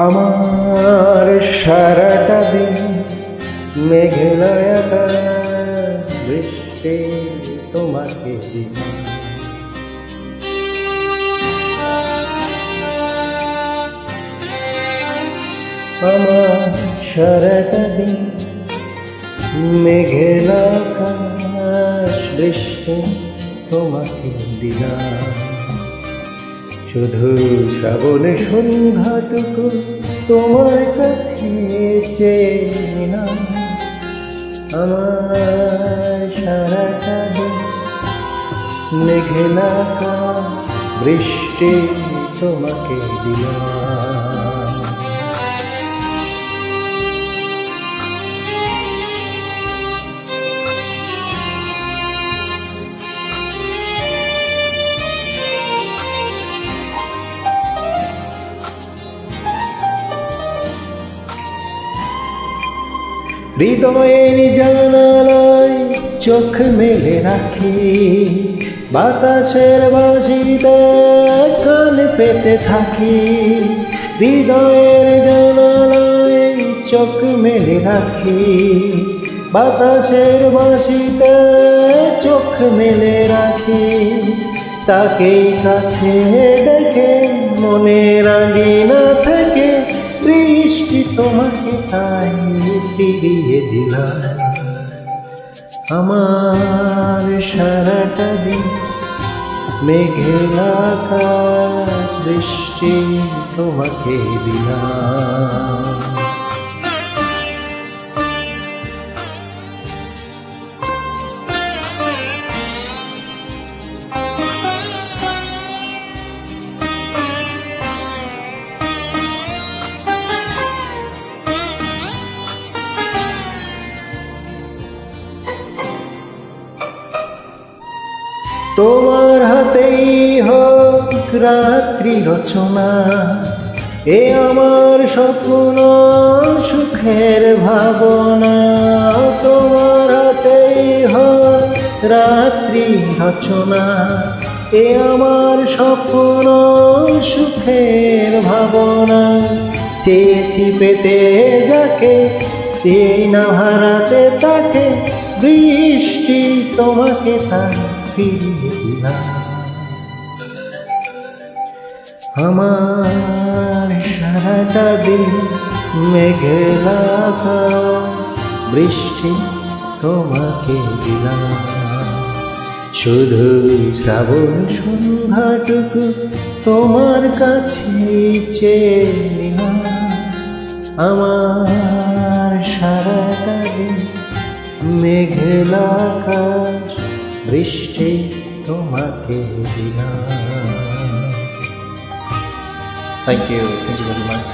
আমার সারাটা দিন মেঘলা আকাশ, বৃষ্টি তোমাকে দিলাম। আমার সারাটা দিন মেঘলা আকাশ, বৃষ্টি তোমাকে দিলাম। শুধু শ্রাবণে সন্ধ্যাটুকু তোমার কাছে চেয়ে না। আমার সারাটা দিন মেঘলা আকাশ, বৃষ্টি তোমাকে দিলাম। হৃদয়ের জানালায় চোখ মেলে রাখি, বাতাসের বাঁশিতে কান পেতে থাকি। হৃদয়ের জানালায় চোখ মেলে রাখি, বাতাসের বাঁশিতে চোখ মেলে রাখি। তাকে কাছে ডেকে মনে রাঙিনা থেকে বৃষ্টি তোমাকে তাই ফিরিয়ে দিলাম। আমার সারাটা দিন মেঘলা আকাশ, বৃষ্টি তোমাকে দিলাম। তোমার হাতেই হোক রাত্রি রচনা, এ আমার স্বপ্ন সুখের ভাবনা। তোমার হাতেই হোক রাত্রি রচনা, এ আমার স্বপ্ন সুখের ভাবনা। চেয়েছি পেতে যাকে, চেয়ে না হারাতে তাকে, বৃষ্টি তোমাকে তাই ফিরিয়ে দিলাম। আমার সারাটা দিন মেঘলা আকাশ, বৃষ্টি তোমাকে দিলাম। শুধু শ্রাবণ সন্ধ্যাটুকু তোমার কাছে চেয়ে নিলাম। আমার সারাটা দিন মেঘলা আকাশ, বৃষ্টি তোমাকে দিলাম। Thank you very much.